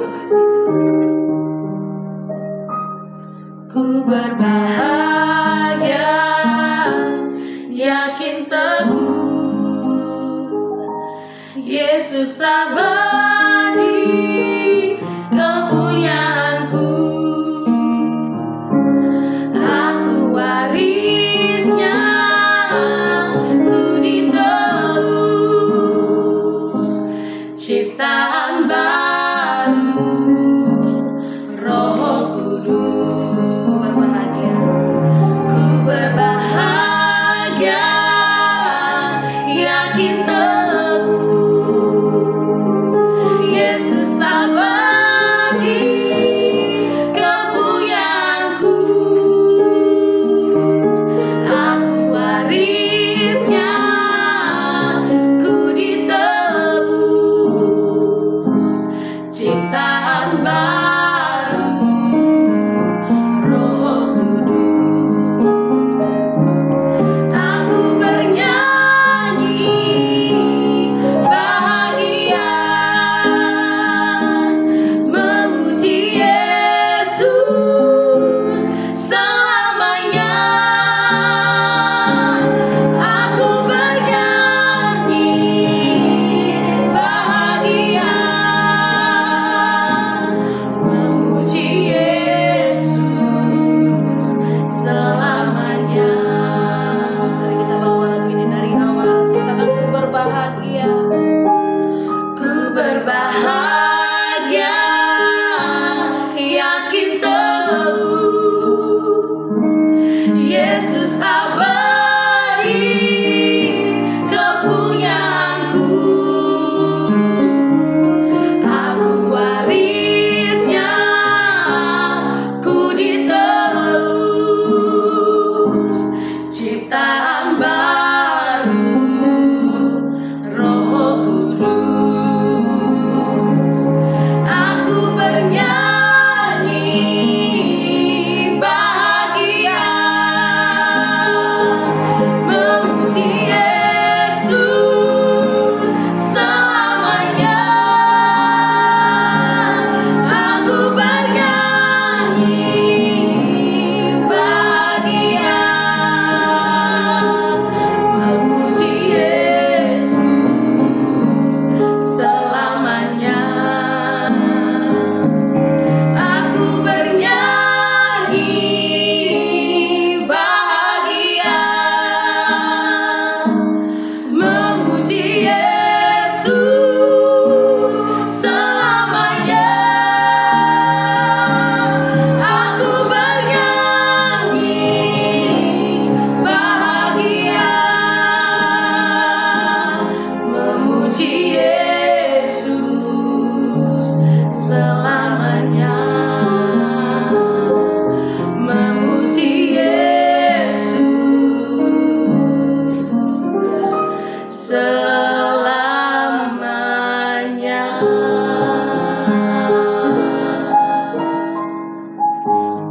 Terima kasih Tuhan. Ku berbahagia, yakin teguh, Yesus abadi, kepunyaanku. Aku warisnya, ku ditebus, ciptaan baru, Roh Kudus. Ku berbahagia, ku berbahagia, yakin teguh, Yesus abadi, kepunyaanku. Aku warisnya, ku ditebus, ciptaan baru, Roh Kudus. Aku bernyanyi bahagia, memuji Yesus selamanya. Aku bernyanyi bahagia, memuji Yesus selamanya. Mari kita bawa lagu ini dari awal. Katakan ku berbahagia, ku berbahagia, yakin teguh, Yesus abadi, kepunyaanku. Aku warisnya, ku ditebus, ciptaan baru, Roh Kudus. Aku bernyanyi bahagia, memuji Yesus selamanya. Aku bernyanyi bahagia, memuji Yesus selamanya. Aku bernyanyi bahagia, memuji Yesus selamanya. Aku bernyanyi bahagia, memuji Yesus selamanya. Memuji Yesus selamanya.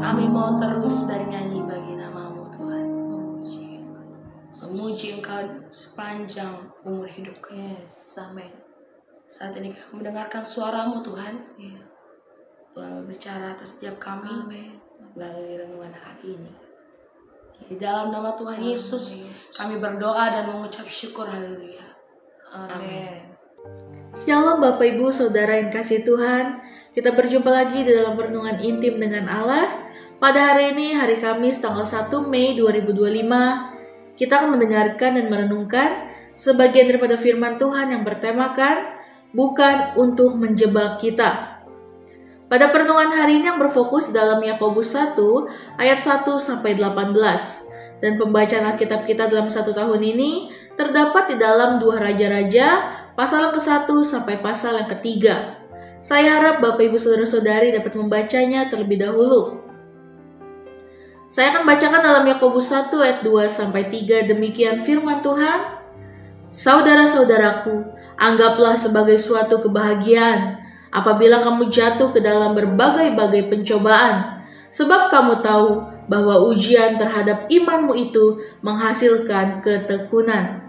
Kami mau terus bernyanyi bagi nama-Mu Tuhan, memuji Engkau sepanjang umur hidup kami. Yes, amin. Saat ini kami mendengarkan suara-Mu Tuhan. Yeah. Tuhan berbicara atas setiap kami Amin. melalui renungan hari ini. Di dalam nama Tuhan Amin, Yesus, Yesus. kami berdoa dan mengucap syukur. Haleluya. Amin. Shalom Bapak Ibu Saudara yang kasih Tuhan. Kita berjumpa lagi di dalam renungan intim dengan Allah. Pada hari ini, hari Kamis tanggal 1 Mei 2025, kita akan mendengarkan dan merenungkan sebagian daripada firman Tuhan yang bertemakan bukan untuk menjebak kita. Pada perenungan hari ini yang berfokus dalam Yakobus 1 ayat 1 sampai 18. Dan pembacaan Alkitab kita dalam satu tahun ini terdapat di dalam 2 Raja-Raja pasal yang ke-1 sampai pasal yang ke-3. Saya harap Bapak Ibu Saudara-saudari dapat membacanya terlebih dahulu. Saya akan bacakan dalam Yakobus 1 ayat 2 sampai 3. Demikian firman Tuhan. Saudara-saudaraku, anggaplah sebagai suatu kebahagiaan apabila kamu jatuh ke dalam berbagai-bagai pencobaan, sebab kamu tahu bahwa ujian terhadap imanmu itu menghasilkan ketekunan.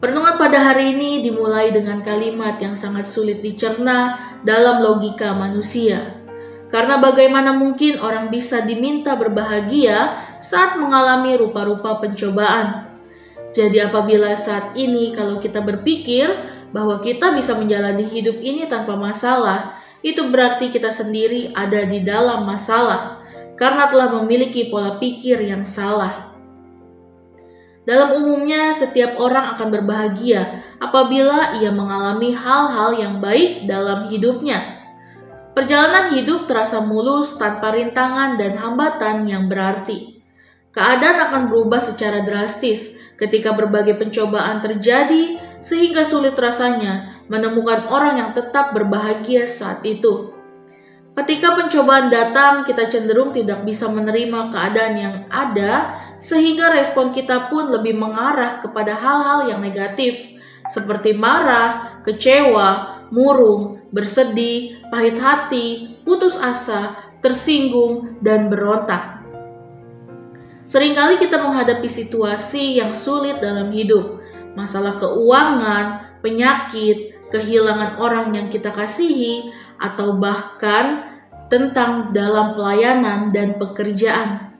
Perenungan pada hari ini dimulai dengan kalimat yang sangat sulit dicerna dalam logika manusia. Karena bagaimana mungkin orang bisa diminta berbahagia saat mengalami rupa-rupa pencobaan? Jadi apabila saat ini kalau kita berpikir bahwa kita bisa menjalani hidup ini tanpa masalah, itu berarti kita sendiri ada di dalam masalah karena telah memiliki pola pikir yang salah. Dalam umumnya, setiap orang akan berbahagia apabila ia mengalami hal-hal yang baik dalam hidupnya. Perjalanan hidup terasa mulus tanpa rintangan dan hambatan yang berarti. Keadaan akan berubah secara drastis ketika berbagai pencobaan terjadi, sehingga sulit rasanya menemukan orang yang tetap berbahagia saat itu. Ketika pencobaan datang, kita cenderung tidak bisa menerima keadaan yang ada, sehingga respon kita pun lebih mengarah kepada hal-hal yang negatif, seperti marah, kecewa, murung, bersedih, pahit hati, putus asa, tersinggung, dan berontak. Seringkali kita menghadapi situasi yang sulit dalam hidup, masalah keuangan, penyakit, kehilangan orang yang kita kasihi, atau bahkan tentang dalam pelayanan dan pekerjaan.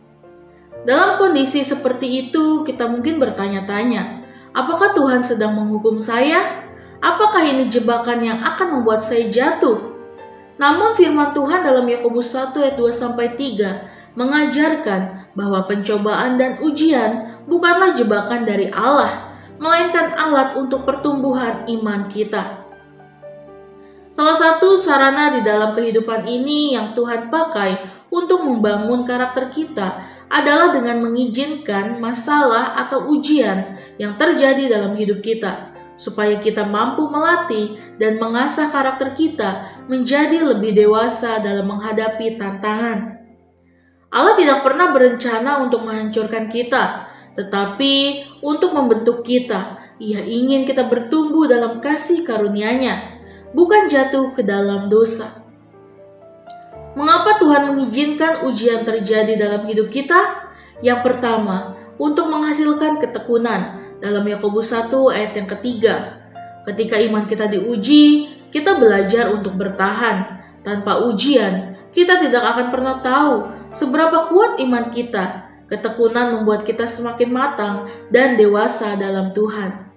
Dalam kondisi seperti itu, kita mungkin bertanya-tanya, apakah Tuhan sedang menghukum saya? Apakah ini jebakan yang akan membuat saya jatuh? Namun firman Tuhan dalam Yakobus 1 ayat 2-3 mengajarkan bahwa pencobaan dan ujian bukanlah jebakan dari Allah, melainkan alat untuk pertumbuhan iman kita. Salah satu sarana di dalam kehidupan ini yang Tuhan pakai untuk membangun karakter kita adalah dengan mengizinkan masalah atau ujian yang terjadi dalam hidup kita, supaya kita mampu melatih dan mengasah karakter kita menjadi lebih dewasa dalam menghadapi tantangan. Allah tidak pernah berencana untuk menghancurkan kita, tetapi untuk membentuk kita. Ia ingin kita bertumbuh dalam kasih karunia-Nya, bukan jatuh ke dalam dosa. Mengapa Tuhan mengizinkan ujian terjadi dalam hidup kita? Yang pertama, untuk menghasilkan ketekunan. Dalam Yakobus 1 ayat yang ketiga, ketika iman kita diuji, kita belajar untuk bertahan. Tanpa ujian, kita tidak akan pernah tahu seberapa kuat iman kita. Ketekunan membuat kita semakin matang dan dewasa dalam Tuhan.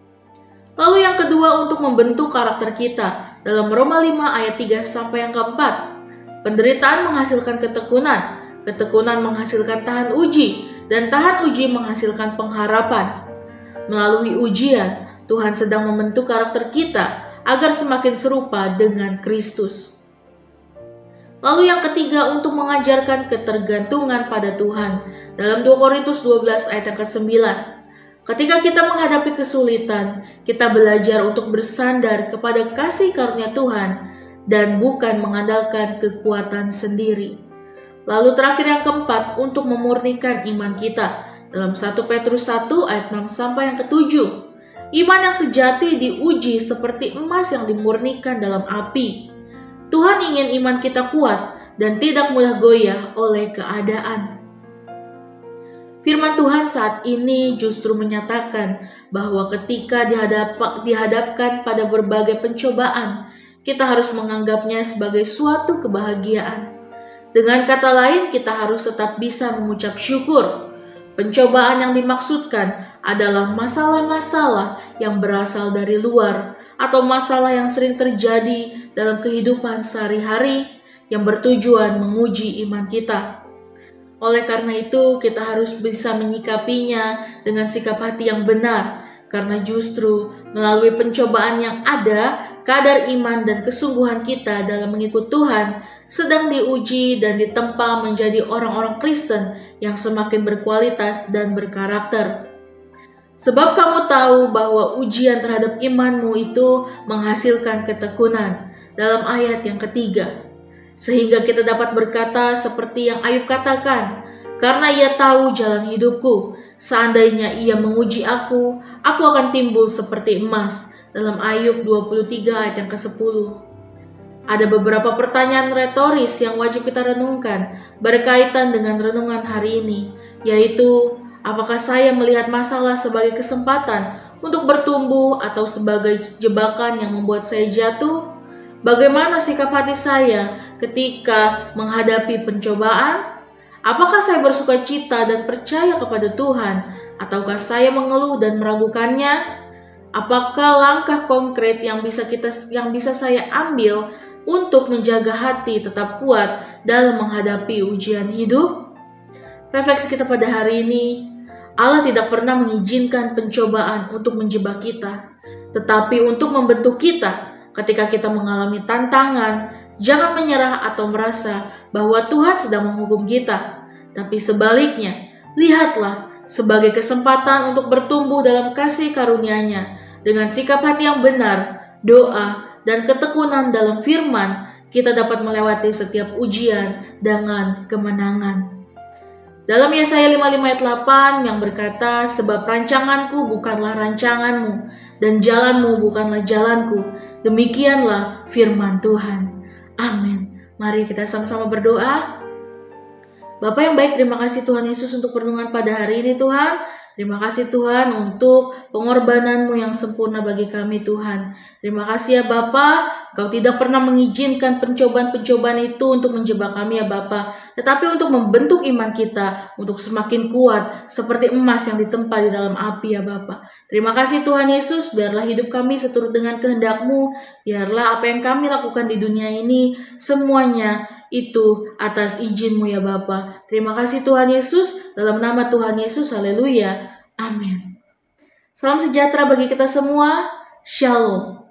Lalu yang kedua, untuk membentuk karakter kita. Dalam Roma 5 ayat 3 sampai yang keempat, penderitaan menghasilkan ketekunan, ketekunan menghasilkan tahan uji, dan tahan uji menghasilkan pengharapan. Melalui ujian, Tuhan sedang membentuk karakter kita agar semakin serupa dengan Kristus. Lalu yang ketiga, untuk mengajarkan ketergantungan pada Tuhan. Dalam 2 Korintus 12 ayat yang ke-9, ketika kita menghadapi kesulitan, kita belajar untuk bersandar kepada kasih karunia Tuhan dan bukan mengandalkan kekuatan sendiri. Lalu terakhir yang keempat, untuk memurnikan iman kita. Dalam 1 Petrus 1 ayat 6 sampai yang ke-7, iman yang sejati diuji seperti emas yang dimurnikan dalam api. Tuhan ingin iman kita kuat dan tidak mudah goyah oleh keadaan. Firman Tuhan saat ini justru menyatakan bahwa ketika dihadapkan pada berbagai pencobaan, kita harus menganggapnya sebagai suatu kebahagiaan. Dengan kata lain, kita harus tetap bisa mengucap syukur. Pencobaan yang dimaksudkan adalah masalah-masalah yang berasal dari luar atau masalah yang sering terjadi dalam kehidupan sehari-hari yang bertujuan menguji iman kita. Oleh karena itu, kita harus bisa menyikapinya dengan sikap hati yang benar, karena justru melalui pencobaan yang ada, kadar iman dan kesungguhan kita dalam mengikut Tuhan sedang diuji dan ditempa menjadi orang-orang Kristen yang semakin berkualitas dan berkarakter. Sebab kamu tahu bahwa ujian terhadap imanmu itu menghasilkan ketekunan, dalam ayat yang ketiga. Sehingga kita dapat berkata seperti yang Ayub katakan, karena ia tahu jalan hidupku, seandainya ia menguji aku akan timbul seperti emas, dalam Ayub 23 ayat yang ke-10. Ada beberapa pertanyaan retoris yang wajib kita renungkan berkaitan dengan renungan hari ini, yaitu apakah saya melihat masalah sebagai kesempatan untuk bertumbuh atau sebagai jebakan yang membuat saya jatuh? Bagaimana sikap hati saya ketika menghadapi pencobaan? Apakah saya bersuka cita dan percaya kepada Tuhan, ataukah saya mengeluh dan meragukannya? Apakah langkah konkret yang bisa saya ambil untuk menjaga hati tetap kuat dalam menghadapi ujian hidup? Refleksi kita pada hari ini, Allah tidak pernah mengizinkan pencobaan untuk menjebak kita, tetapi untuk membentuk kita. Ketika kita mengalami tantangan, jangan menyerah atau merasa bahwa Tuhan sedang menghukum kita. Tapi sebaliknya, lihatlah sebagai kesempatan untuk bertumbuh dalam kasih karunia-Nya. Dengan sikap hati yang benar, doa, dan ketekunan dalam firman, kita dapat melewati setiap ujian dengan kemenangan. Dalam Yesaya 55 ayat 8 yang berkata, sebab rancanganku bukanlah rancanganmu, dan jalanmu bukanlah jalanku. Demikianlah firman Tuhan. Amin. Mari kita sama-sama berdoa. Bapa yang baik, terima kasih Tuhan Yesus untuk perlindungan pada hari ini Tuhan. Terima kasih Tuhan untuk pengorbanan-Mu yang sempurna bagi kami Tuhan. Terima kasih ya Bapa, Engkau tidak pernah mengizinkan pencobaan-pencobaan itu untuk menjebak kami ya Bapa, tetapi untuk membentuk iman kita untuk semakin kuat seperti emas yang ditempa di dalam api ya Bapa. Terima kasih Tuhan Yesus, biarlah hidup kami seturut dengan kehendak-Mu, biarlah apa yang kami lakukan di dunia ini semuanya itu atas izin-Mu ya Bapa. Terima kasih Tuhan Yesus, dalam nama Tuhan Yesus, haleluya, amin. Salam sejahtera bagi kita semua, shalom.